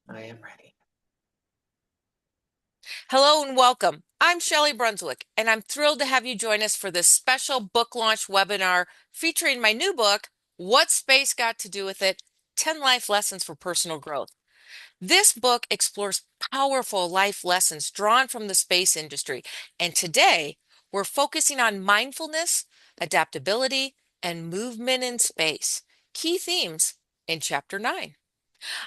I am ready. Hello and welcome. I'm Shelli Brunswick, and I'm thrilled to have you join us for this special book launch webinar featuring my new book, What Space Got to Do with It? 10 Life Lessons for Personal Growth. This book explores powerful life lessons drawn from the space industry, and today we're focusing on mindfulness, adaptability, and movement in space, key themes in Chapter 9.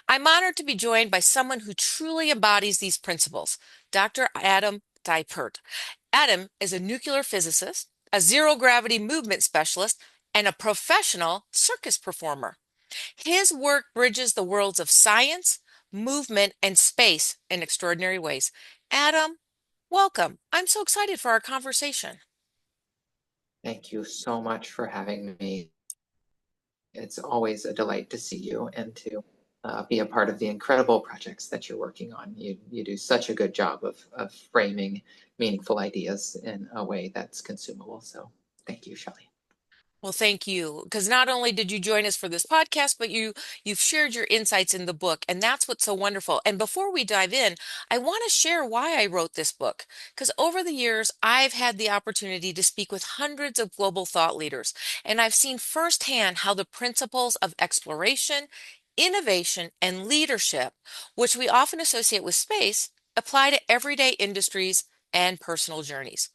I'm honored to be joined by someone who truly embodies these principles, Dr. Adam Dipert. Adam is a nuclear physicist, a zero gravity movement specialist, and a professional circus performer. His work bridges the worlds of science, movement, and space in extraordinary ways. Adam, welcome. I'm so excited for our conversation. Thank you so much for having me. It's always a delight to see you and to be a part of the incredible projects that you're working on. You do such a good job of framing meaningful ideas in a way that's consumable. So thank you, Shelli. Well, thank you. Because not only did you join us for this podcast, but you've shared your insights in the book, and that's what's so wonderful. And before we dive in, I want to share why I wrote this book. Because over the years, I've had the opportunity to speak with hundreds of global thought leaders, and I've seen firsthand how the principles of exploration, innovation, and leadership, which we often associate with space, apply to everyday industries and personal journeys.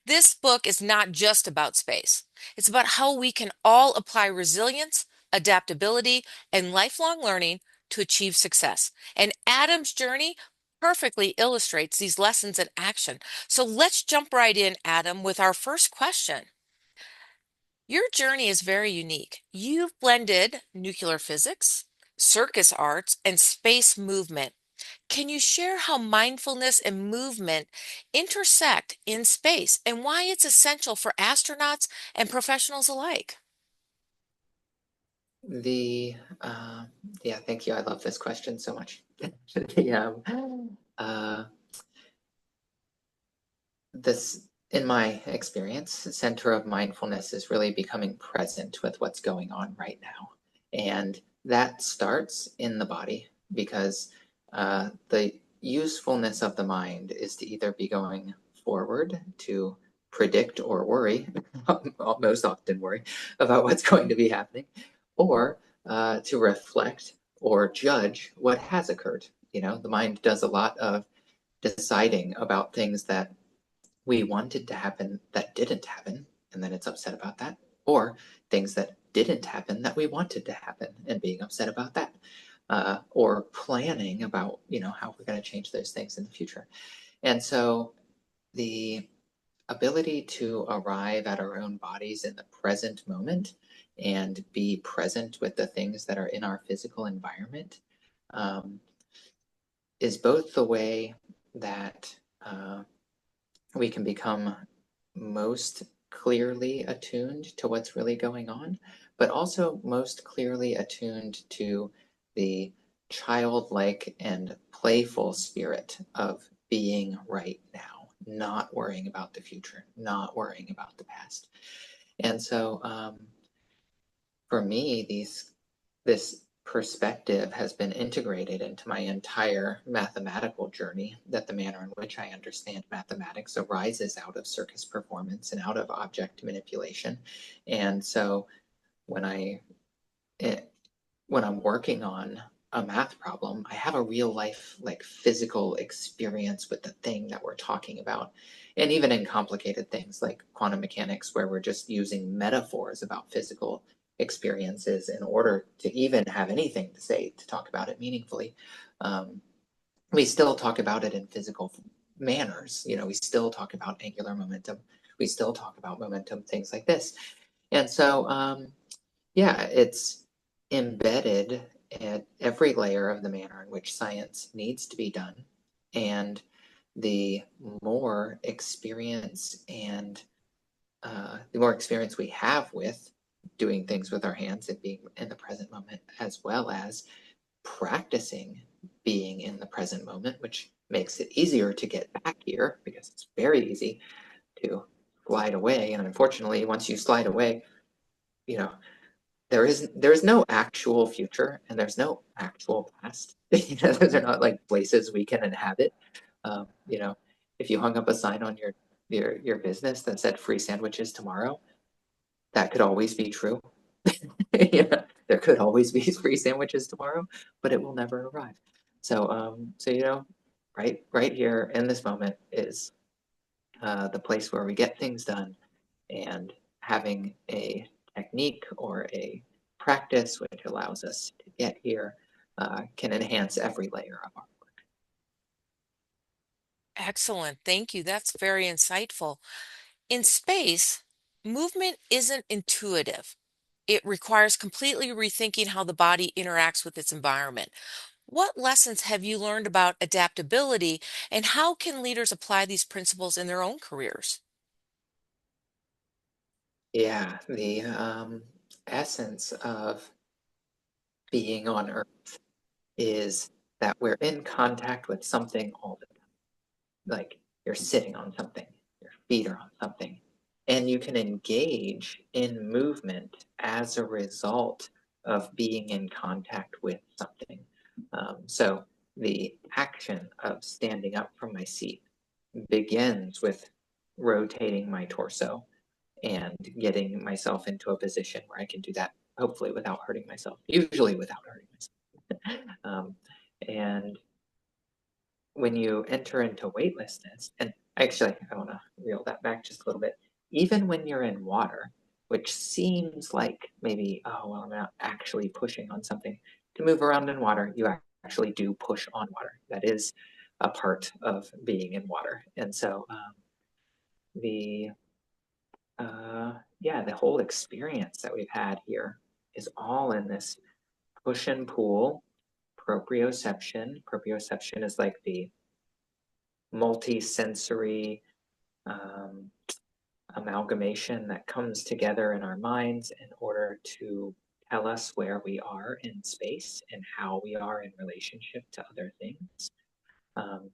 This book is not just about space. It's about how we can all apply resilience, adaptability, and lifelong learning to achieve success. And Adam's journey perfectly illustrates these lessons in action. So let's jump right in, Adam, with our first question. Your journey is very unique. You've blended nuclear physics, circus arts, and space movement. Can you share how mindfulness and movement intersect in space and why it's essential for astronauts and professionals alike? The yeah, thank you. I love this question so much. the uh, this in my experience, center of mindfulness is really becoming present with what's going on right now. And that starts in the body because the usefulness of the mind is to either be going forward to predict or worry, most often worry about what's going to be happening, or to reflect or judge what has occurred. The mind does a lot of deciding about things that we wanted to happen that didn't happen, and then it's upset about that, or things that didn't happen that we wanted to happen and being upset about that, or planning about how we're going to change those things in the future. And so the ability to arrive at our own bodies in the present moment and be present with the things that are in our physical environment um, is both the way that we can become most clearly attuned to what's really going on, but also most clearly attuned to the childlike and playful spirit of being right now, not worrying about the future, not worrying about the past. And so for me, this perspective has been integrated into my entire mathematical journey, that the manner in which I understand mathematics arises out of circus performance and out of object manipulation. And so when I eh, when I'm working on a math problem, I have a real life, like physical experience with the thing that we're talking about. And even in complicated things like quantum mechanics, where we're just using metaphors about physical experiences in order to even have anything to say to talk about it meaningfully, um, we still talk about it in physical manners. We still talk about angular momentum. We still talk about momentum, things like this. And so, yeah, it's embedded at every layer of the manner in which science needs to be done. And the more experience and the more experience we have with doing things with our hands and being in the present moment, as well as practicing being in the present moment, which makes it easier to get back here because it's very easy to slide away. And unfortunately, once you slide away, you know, there is no actual future and there's no actual past. Those are not like places we can inhabit. You know, if you hung up a sign on your business that said free sandwiches tomorrow, that could always be true. Yeah, there could always be free sandwiches tomorrow, but it will never arrive. So right here in this moment is the place where we get things done, and having a technique or a practice which allows us to get here can enhance every layer of our work. Excellent. Thank you. That's very insightful. In space, movement isn't intuitive. It requires completely rethinking how the body interacts with its environment. What lessons have you learned about adaptability, and how can leaders apply these principles in their own careers? Yeah, the essence of being on Earth is that we're in contact with something all the time. Like you're sitting on something, your feet are on something, and you can engage in movement as a result of being in contact with something. So the action of standing up from my seat begins with rotating my torso and getting myself into a position where I can do that, hopefully without hurting myself, usually without hurting myself. And when you enter into weightlessness, and actually, I want to reel that back just a little bit. Even when you're in water, which seems like maybe, oh, well, I'm not actually pushing on something. To move around in water, you actually do push on water. That is a part of being in water. And so the yeah, the whole experience that we've had here is all in this push and pull proprioception. Proprioception is like the multi-sensory um, amalgamation that comes together in our minds in order to tell us where we are in space and how we are in relationship to other things. Um,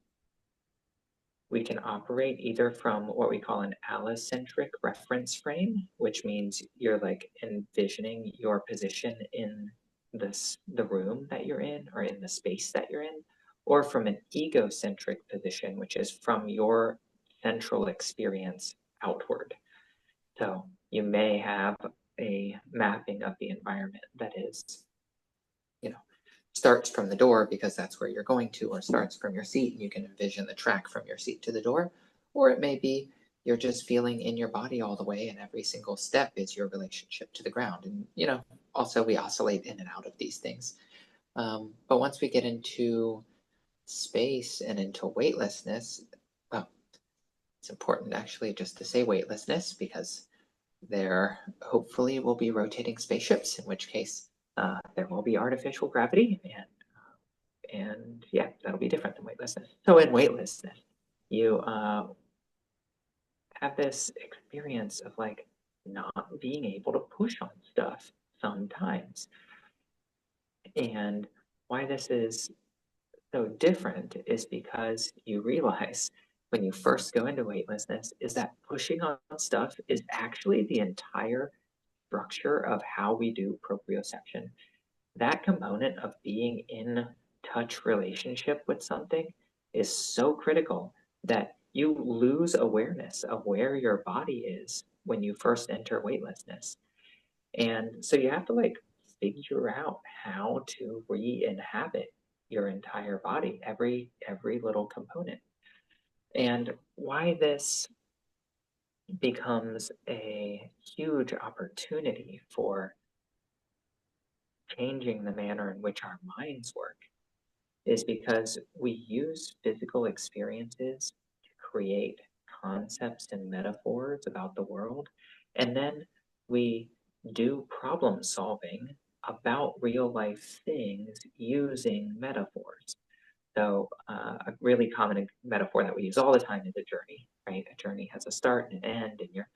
we can operate either from what we call an allocentric reference frame, which means you're like envisioning your position in the room that you're in or in the space that you're in, or from an egocentric position, which is from your central experience outward. So you may have a mapping of the environment that is, you know, starts from the door because that's where you're going to, or starts from your seat and you can envision the track from your seat to the door. Or it may be you're just feeling in your body all the way, and every single step is your relationship to the ground. And, also we oscillate in and out of these things. But once we get into space and into weightlessness, well, it's important actually just to say weightlessness because there hopefully will be rotating spaceships, in which case there will be artificial gravity, and yeah, that'll be different than weightlessness. So in weightlessness, you have this experience of like not being able to push on stuff sometimes. And why this is so different is because you realize when you first go into weightlessness is that pushing on stuff is actually the entire structure of how we do proprioception. That component of being in touch relationship with something is so critical that you lose awareness of where your body is when you first enter weightlessness. And so you have to like figure out how to re-inhabit your entire body, every little component. And why this becomes a huge opportunity for changing the manner in which our minds work is because we use physical experiences to create concepts and metaphors about the world. And then we do problem solving about real life things using metaphors. So, a really common metaphor that we use all the time is a journey, right? A journey has a start and an end, and you're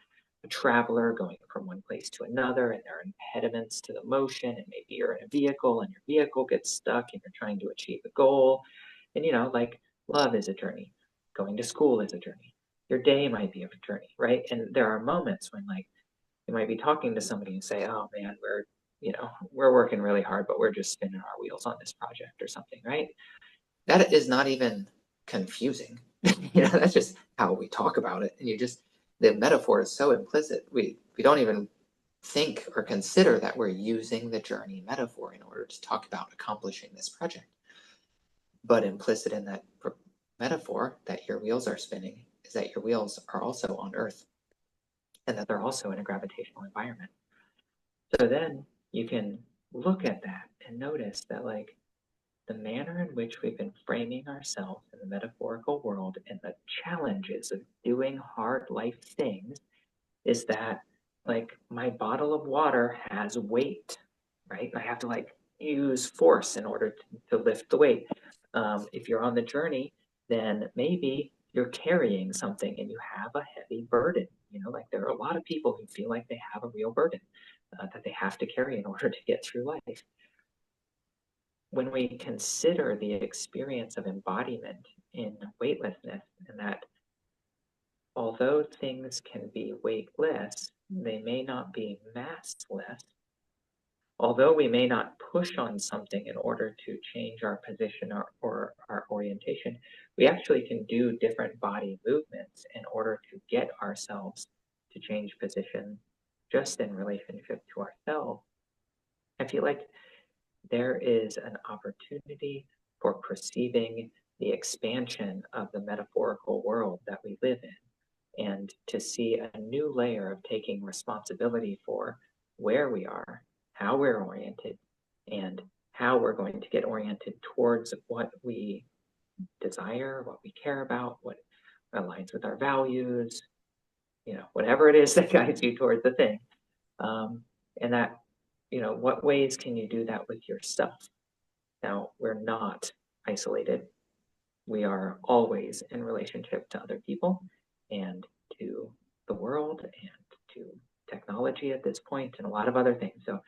a traveler going from one place to another, and there are impediments to the motion, and maybe you're in a vehicle and your vehicle gets stuck and you're trying to achieve a goal. And, like love is a journey, going to school is a journey, your day might be a journey, right? And there are moments when, like, you might be talking to somebody and say, oh man, we're we're working really hard, but we're just spinning our wheels on this project or something, right? That is not even confusing. That's just how we talk about it. And the metaphor is so implicit. We don't even think or consider that we're using the journey metaphor in order to talk about accomplishing this project. But implicit in that metaphor that your wheels are spinning is that your wheels are also on Earth and that they're also in a gravitational environment. So then you can look at that and notice that, like, the manner in which we've been framing ourselves in the metaphorical world and the challenges of doing hard life things is that, like, my bottle of water has weight, right? I have to, like, use force in order to lift the weight. If you're on the journey, then maybe you're carrying something and you have a heavy burden. Like, there are a lot of people who feel like they have a real burden that they have to carry in order to get through life. When we consider the experience of embodiment in weightlessness, and that although things can be weightless, they may not be massless. Although we may not push on something in order to change our position or our orientation, we actually can do different body movements in order to get ourselves to change position just in relationship to ourselves. I feel like there is an opportunity for perceiving the expansion of the metaphorical world that we live in, and to see a new layer of taking responsibility for where we are, how we're oriented, and how we're going to get oriented towards what we desire, what we care about, what aligns with our values, whatever it is that guides you towards the thing. And that, what ways can you do that with yourself? Now, we're not isolated. We are always in relationship to other people and to the world and to technology at this point and a lot of other things. So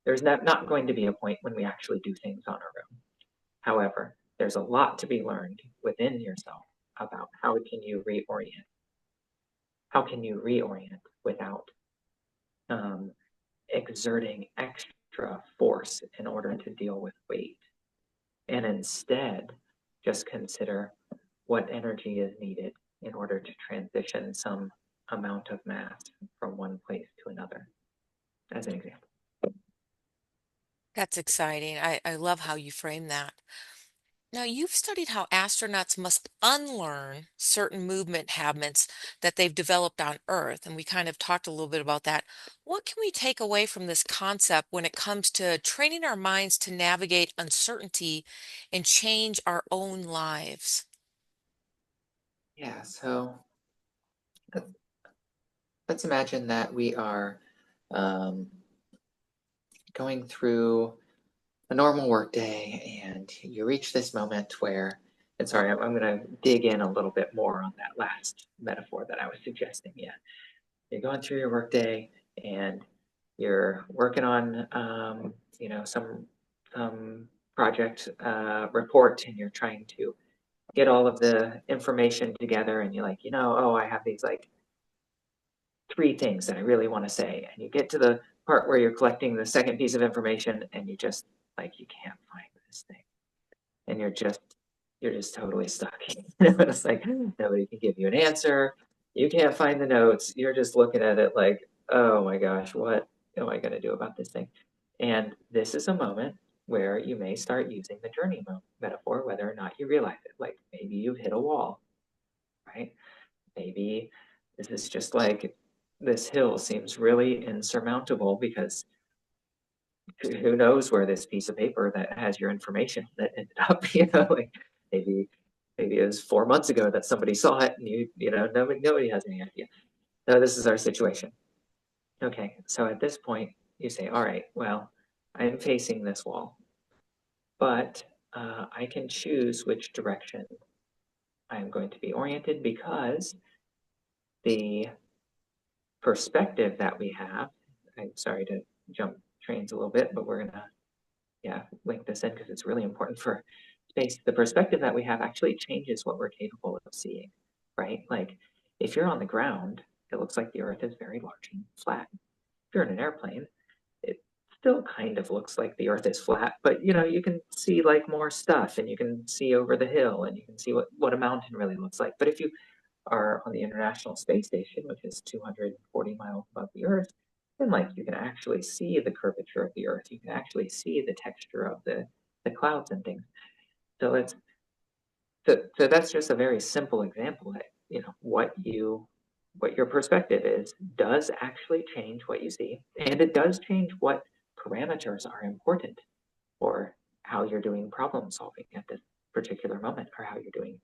there's not going to be a point when we actually do things on our own. However, there's a lot to be learned within yourself about how can you reorient. How can you reorient without exerting extra force in order to deal with weight? And instead, just consider what energy is needed in order to transition some amount of mass from one place to another, as an example. That's exciting. I love how you frame that. Now, you've studied how astronauts must unlearn certain movement habits that they've developed on Earth, and we kind of talked a little bit about that. What can we take away from this concept when it comes to training our minds to navigate uncertainty and change our own lives? Yeah, so let's imagine that we are um, going through a normal work day and you reach this moment where, and sorry, I'm going to dig in a little bit more on that last metaphor that I was suggesting. Yeah, you're going through your work day and you're working on, some project report, and you're trying to get all of the information together, and you're like, oh, I have these like 3 things that I really want to say. And you get to the part where you're collecting the second piece of information and you just, like, you can't find this thing. And you're just totally stuck. It's like nobody can give you an answer. You can't find the notes. You're just looking at it like, oh my gosh, what am I going to do about this thing? And this is a moment where you may start using the journey metaphor, whether or not you realize it. Like, maybe you've hit a wall, right? Maybe this is just like, this hill seems really insurmountable because who knows where this piece of paper that has your information that ended up, like, maybe it was 4 months ago that somebody saw it, and nobody has any idea. No, this is our situation. Okay, so at this point you say, all right, well, I'm facing this wall, but I can choose which direction I'm going to be oriented, because the perspective that we have, I'm sorry to jump trains a little bit, but we're gonna, link this in because it's really important for space. The perspective that we have actually changes what we're capable of seeing, right? Like, if you're on the ground, it looks like the earth is very large and flat. If you're in an airplane, it still kind of looks like the Earth is flat, but you can see like more stuff, and you can see over the hill, and you can see what a mountain really looks like. But if you are on the International Space Station, which is 240 miles above the Earth, then like you can actually see the curvature of the Earth. You can actually see the texture of the clouds and things. So it's so that's just a very simple example that what your perspective is does actually change what you see, and it does change what parameters are important for how you're doing problem solving at this particular moment, or how you're doing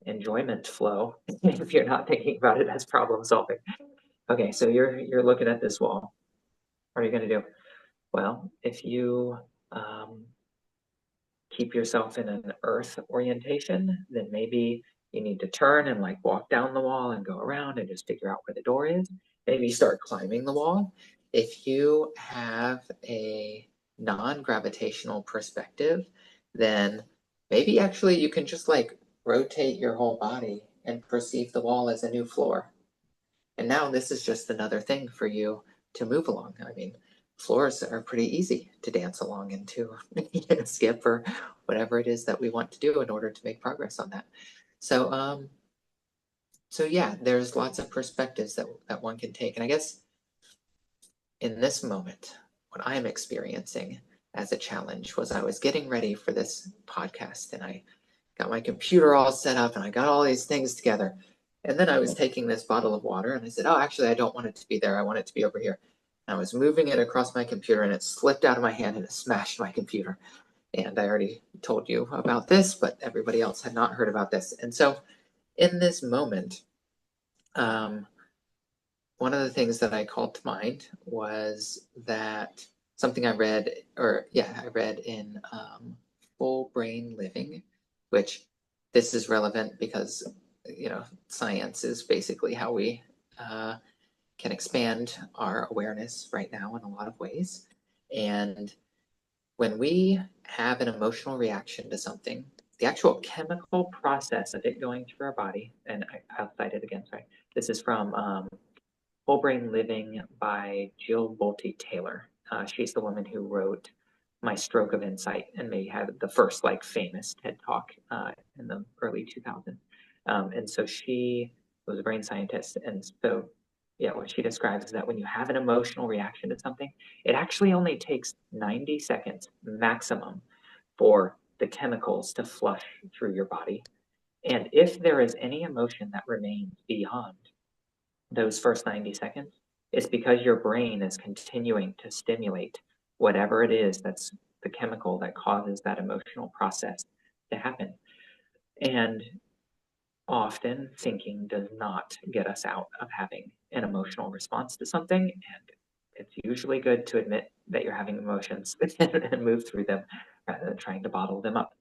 enjoyment flow if you're not thinking about it as problem solving. Okay, so you're looking at this wall. What are you going to do? Well, if you um, keep yourself in an earth orientation, then maybe you need to turn and like walk down the wall and go around and just figure out where the door is. Maybe start climbing the wall. If you have a non-gravitational perspective, then maybe actually you can just like rotate your whole body and perceive the wall as a new floor. And now this is just another thing for you to move along. I mean, floors are pretty easy to dance along and to skip or whatever it is that we want to do in order to make progress on that. So yeah, there's lots of perspectives that one can take. And I guess in this moment, what I'm experiencing as a challenge was I was getting ready for this podcast, and I got my computer all set up and I got all these things together. And then I was taking this bottle of water and I said, oh, actually, I don't want it to be there. I want it to be over here. And I was moving it across my computer and it slipped out of my hand and it smashed my computer. And I already told you about this, but everybody else had not heard about this. And so in this moment, one of the things that I called to mind was that something I read, I read in Full Brain Living, which this is relevant because science is basically how we can expand our awareness right now in a lot of ways. And when we have an emotional reaction to something, the actual chemical process of it going through our body, and I'll cite it again, sorry. This is from Whole Brain Living by Jill Bolte Taylor. She's the woman who wrote My Stroke of Insight, and may have the first like famous TED Talk in the early 2000s. And so she was a brain scientist. And so, yeah, what she describes is that when you have an emotional reaction to something, it actually only takes 90 seconds maximum for the chemicals to flush through your body. And if there is any emotion that remains beyond those first 90 seconds, it's because your brain is continuing to stimulate whatever it is that's the chemical that causes that emotional process to happen. And often thinking does not get us out of having an emotional response to something. And it's usually good to admit that you're having emotions and move through them rather than trying to bottle them up.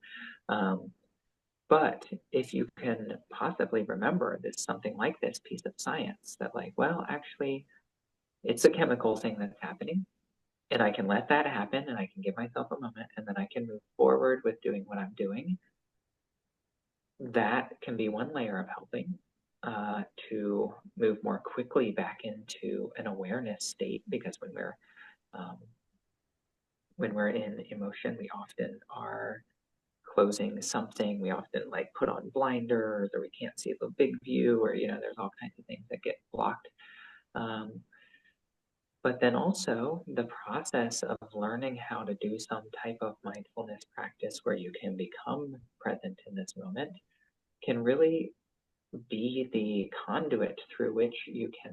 But if you can possibly remember this, something like this piece of science, that like, well, actually, it's a chemical thing that's happening, and I can let that happen, and I can give myself a moment, and then I can move forward with doing what I'm doing. That can be one layer of helping to move more quickly back into an awareness state, because when we're in emotion, we often are closing something. We often like put on blinders, or we can't see the big view, or there's all kinds of things that get blocked. But then also the process of learning how to do some type of mindfulness practice where you can become present in this moment can really be the conduit through which you can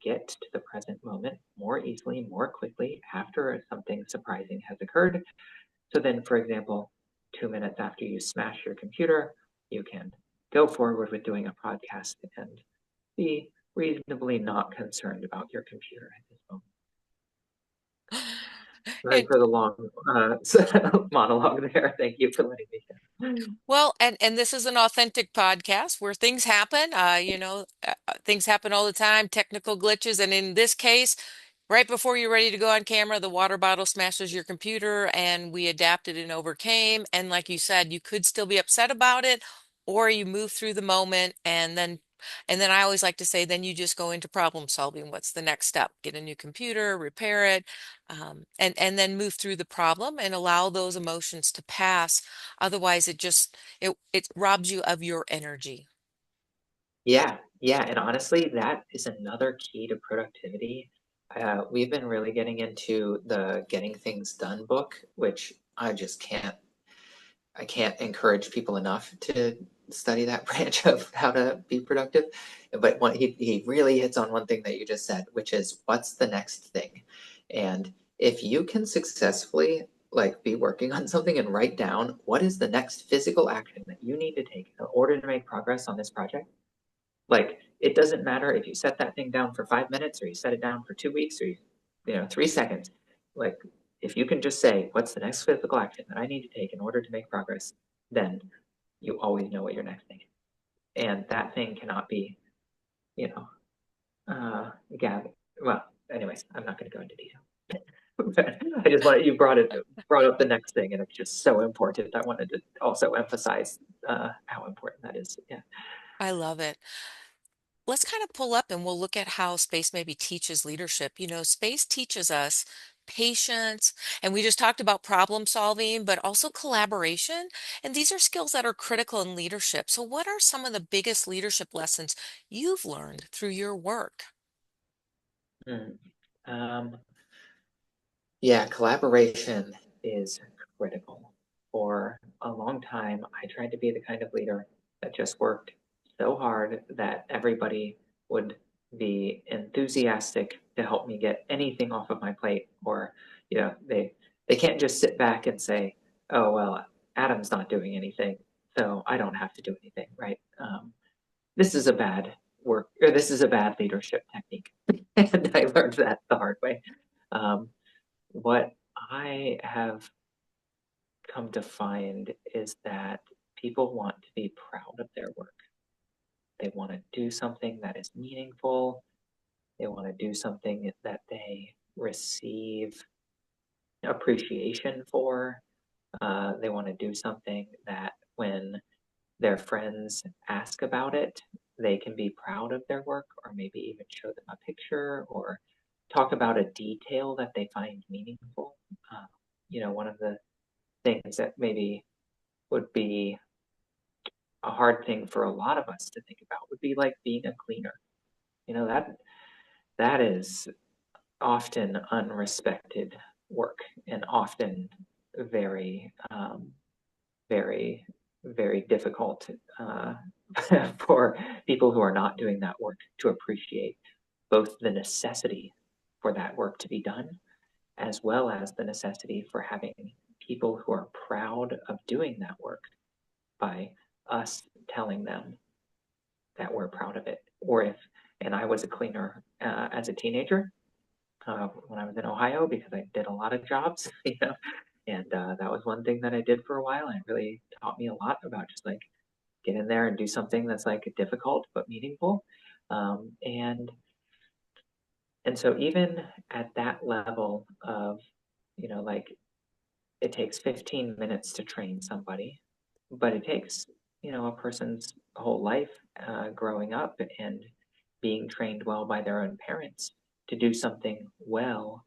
get to the present moment more easily, more quickly after something surprising has occurred. So then, for example, 2 minutes after you smash your computer, you can go forward with doing a podcast and be reasonably not concerned about your computer at this moment. Sorry And for the long monologue there. Thank you for letting me share. well, and this is an authentic podcast where things happen. Things happen all the time, technical glitches, and in this case, right before you're ready to go on camera, the water bottle smashes your computer, and we adapted and overcame. And like you said, you could still be upset about it, or you move through the moment and then I always like to say, then you just go into problem solving. What's the next step? Get a new computer, repair it, and then move through the problem and allow those emotions to pass. Otherwise, it robs you of your energy. Yeah, yeah, and honestly, that is another key to productivity. We've been really getting into the Getting Things Done book, which I can't encourage people enough to study that branch of how to be productive. But he really hits on one thing that you just said, which is what's the next thing? And if you can successfully like be working on something and write down what is the next physical action that you need to take in order to make progress on this project, like it doesn't matter if you set that thing down for 5 minutes or you set it down for 2 weeks or 3 seconds. Like if you can just say, what's the next physical action that I need to take in order to make progress, then you always know what your next thing is. And that thing cannot be, you know, gather. Well, anyways, I'm not going to go into detail. But I just wanted you brought up the next thing, and it's just so important. I wanted to also emphasize how important that is. Yeah. I love it. Let's kind of pull up and we'll look at how space maybe teaches leadership. Space teaches us patience, and we just talked about problem solving, but also collaboration. And these are skills that are critical in leadership. So, what are some of the biggest leadership lessons you've learned through your work? Mm. Um, Yeah, collaboration is critical. For a long time, I tried to be the kind of leader that just worked so hard that everybody would be enthusiastic to help me get anything off of my plate, or they can't just sit back and say, "Oh well, Adam's not doing anything, so I don't have to do anything," right? This is a bad work, or this is a bad leadership technique, and I learned that the hard way. Um, what I have come to find is that people want to be proud of their work. They want to do something that is meaningful. They want to do something that they receive appreciation for. They want to do something that when their friends ask about it, they can be proud of their work, or maybe even show them a picture or talk about a detail that they find meaningful. One of the things that maybe would be a hard thing for a lot of us to think about would be like being a cleaner. That is often unrespected work and often very very very difficult for people who are not doing that work to appreciate both the necessity for that work to be done as well as the necessity for having people who are proud of doing that work by us telling them that we're proud of it. And I was a cleaner as a teenager when I was in Ohio because I did a lot of jobs, and that was one thing that I did for a while. And it really taught me a lot about just like get in there and do something that's like difficult but meaningful. Um, and and so even at that level of, like it takes 15 minutes to train somebody, but it takes, a person's whole life growing up and being trained well by their own parents to do something well,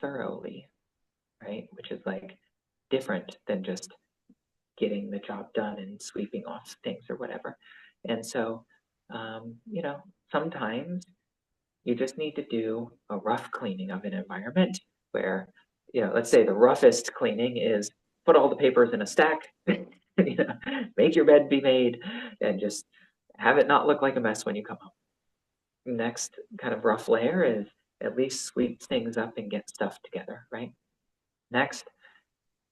thoroughly, right? Which is like different than just getting the job done and sweeping off things or whatever. And so, sometimes you just need to do a rough cleaning of an environment where, let's say the roughest cleaning is put all the papers in a stack, make your bed be made, and just have it not look like a mess when you come home. Next kind of rough layer is at least sweep things up and get stuff together, right? Next,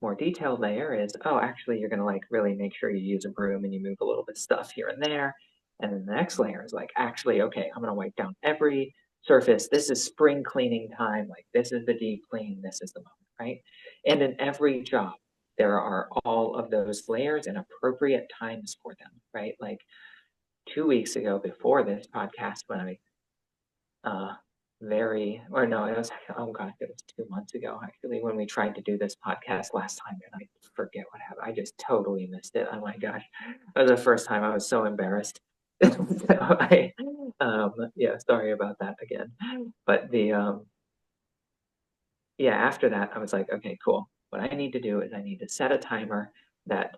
more detailed layer is, oh, actually, you're going to like really make sure you use a broom and you move a little bit of stuff here and there. And then the next layer is like, actually, okay, I'm going to wipe down every surface. This is spring cleaning time. Like, this is the deep clean. This is the moment, right? And in every job, there are all of those layers and appropriate times for them, right? Like 2 weeks ago before this podcast, when I or no, it was, oh God, it was 2 months ago, actually, when we tried to do this podcast last time, and I forget what happened. I just totally missed it. Oh my gosh. That was the first time I was so embarrassed. So yeah, sorry about that again. But yeah, after that, I was like, okay, cool. What I need to do is I need to set a timer that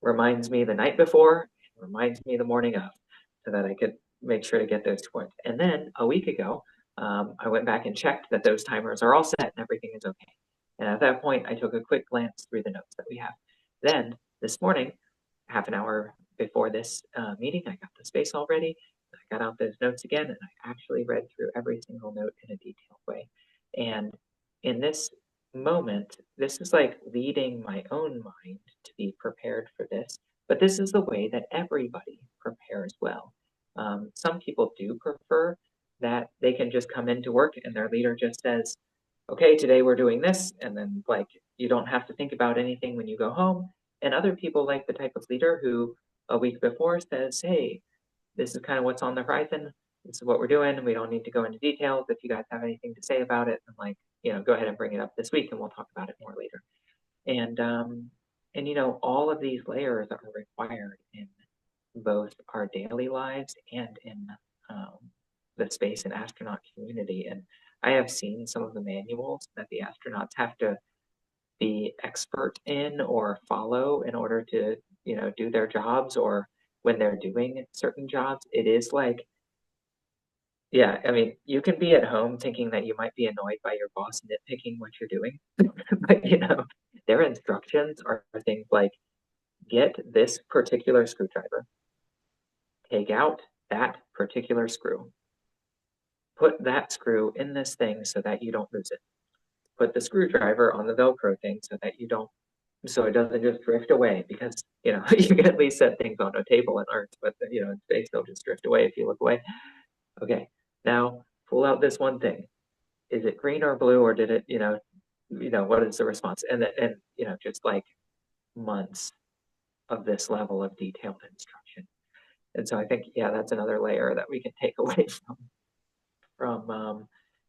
reminds me the night before, reminds me the morning of, so that I could make sure to get those to work. And then a week ago, I went back and checked that those timers are all set and everything is okay. And at that point, I took a quick glance through the notes that we have. Then this morning, half an hour before this meeting, I got the space all ready. I got out those notes again, and I actually read through every single note in a detailed way. And in this moment, this is like leading my own mind to be prepared for this. But this is the way that everybody prepares well. Some people do prefer that they can just come into work and their leader just says, okay, today we're doing this. And then, like, you don't have to think about anything when you go home. And other people like the type of leader who a week before says, hey, this is kind of what's on the horizon. This is what we're doing. We don't need to go into details. If you guys have anything to say about it, then, like, go ahead and bring it up this week and we'll talk about it more later. And all of these layers are required in both our daily lives and in um, the space and astronaut community. And I have seen some of the manuals that the astronauts have to be expert in or follow in order to, do their jobs, or when they're doing certain jobs. It is like, yeah, I mean, you can be at home thinking that you might be annoyed by your boss nitpicking what you're doing, but their instructions are things like, get this particular screwdriver, take out that particular screw, put that screw in this thing so that you don't lose it, put the screwdriver on the Velcro thing so it doesn't just drift away, because you can at least set things on a table in Earth, but in space they'll just drift away if you look away. Okay, now pull out this one thing. Is it green or blue, or did it, what is the response? And just like months of this level of detailed instruction. And so I think, yeah, that's another layer that we can take away from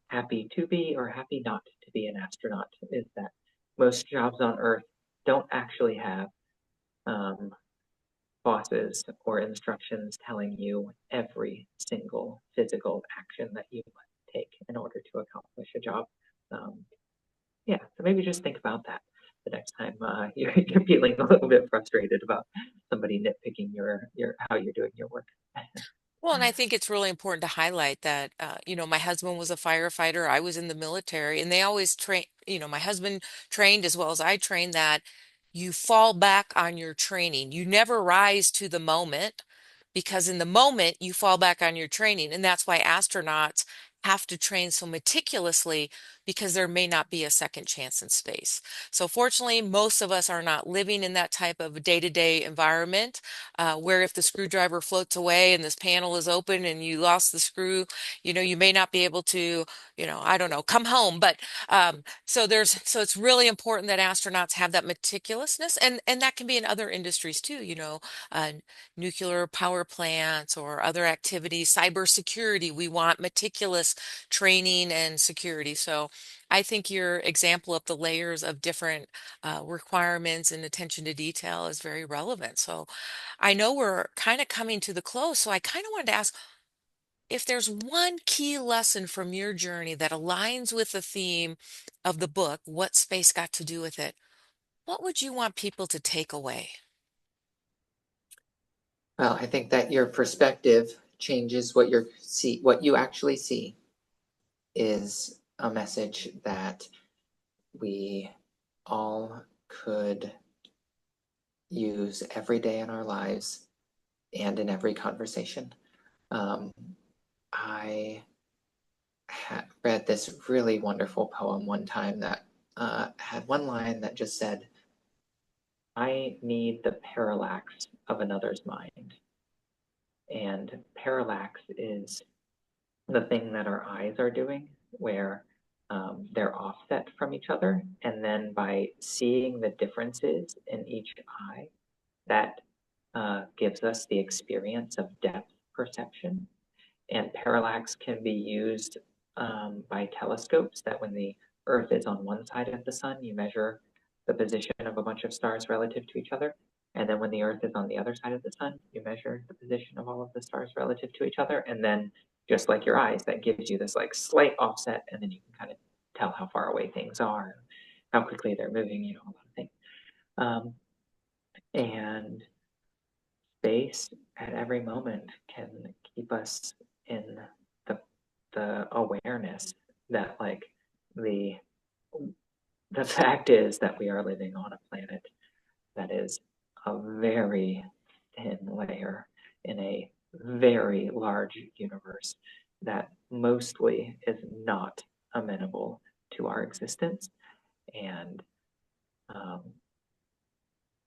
happy to be or happy not to be an astronaut, is that most jobs on Earth don't actually have um, bosses or instructions telling you every single physical action that you must take in order to accomplish a job. Um, yeah, so maybe just think about that the next time you're feeling a little bit frustrated about somebody nitpicking your how you're doing your work. Well, and I think it's really important to highlight that, my husband was a firefighter, I was in the military, and they always train, my husband trained as well as I trained that you fall back on your training. You never rise to the moment because in the moment you fall back on your training. And that's why astronauts have to train so meticulously because there may not be a second chance in space. So fortunately, most of us are not living in that type of day-to-day environment where if the screwdriver floats away and this panel is open and you lost the screw, you may not be able to, I don't know, come home. But so it's really important that astronauts have that meticulousness, and that can be in other industries too, uh, nuclear power plants or other activities, cybersecurity. We want meticulous training and security. So I think your example of the layers of different requirements and attention to detail is very relevant. So I know we're kind of coming to the close, so I kind of wanted to ask if there's one key lesson from your journey that aligns with the theme of the book, What Space Got to Do with It, what would you want people to take away? Well, I think that your perspective changes what you actually see is a message that we all could use every day in our lives and in every conversation. Um, I read this really wonderful poem one time that had one line that just said, I need the parallax of another's mind. And parallax is the thing that our eyes are doing, where they're offset from each other. And then by seeing the differences in each eye, that gives us the experience of depth perception. And parallax can be used by telescopes that when the Earth is on one side of the sun, you measure the position of a bunch of stars relative to each other. And then when the Earth is on the other side of the sun, you measure the position of all of the stars relative to each other. And then, just like your eyes, that gives you this like slight offset, and then you can kind of tell how far away things are, how quickly they're moving, a lot of things. And space at every moment can keep us in the awareness that like the the fact is that we are living on a planet that is a very thin layer in a very large universe that mostly is not amenable to our existence. And um,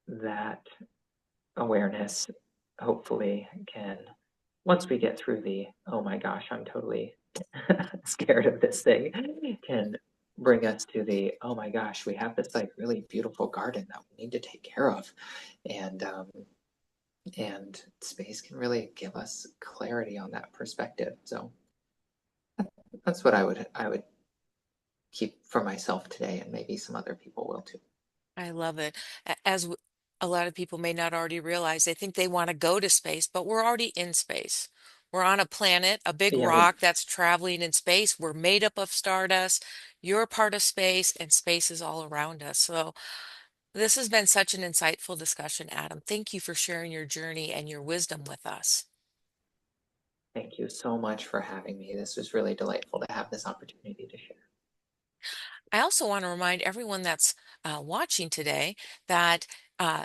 that awareness hopefully can, once we get through the, oh my gosh, I'm totally scared of this thing, can bring us to the, oh my gosh, we have this like really beautiful garden that we need to take care of. And space can really give us clarity on that perspective. So that's what I would keep for myself today, and maybe some other people will too. I love it. A lot of people may not already realize, they think they want to go to space, but we're already in space. We're on a planet, a big Yeah, rock that's traveling in space. We're made up of stardust. You're part of space, and space is all around us. So this has been such an insightful discussion, Adam. Thank you for sharing your journey and your wisdom with us. thank you so much for having me. This was really delightful to have this opportunity to share. I also want to remind everyone that's watching today that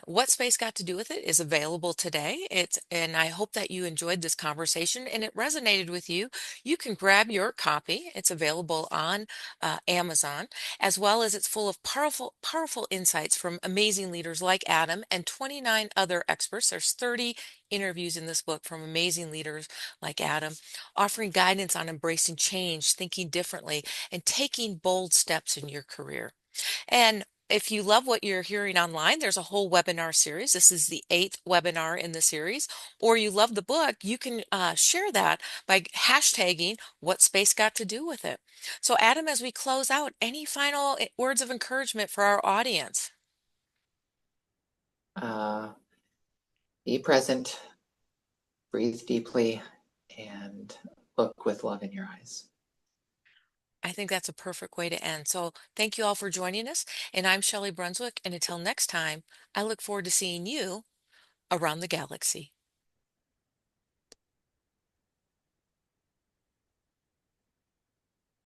What Space Got to Do with It is available today. And I hope that you enjoyed this conversation and it resonated with you. You can grab your copy. It's available on Amazon, as well as it's full of powerful, powerful insights from amazing leaders like Adam and 29 other experts. There's 30 interviews in this book from amazing leaders like Adam, offering guidance on embracing change, thinking differently, and taking bold steps in your career. And if you love what you're hearing online, there's a whole webinar series. This is the eighth webinar in the series. Or you love the book, you can share that by hashtagging What Space Got to Do with It. So, Adam, as we close out, any final words of encouragement for our audience? Uh, be present, breathe deeply, and look with love in your eyes. I think that's a perfect way to end. So, thank you all for joining us. And I'm Shelli Brunswick. And until next time, I look forward to seeing you around the galaxy.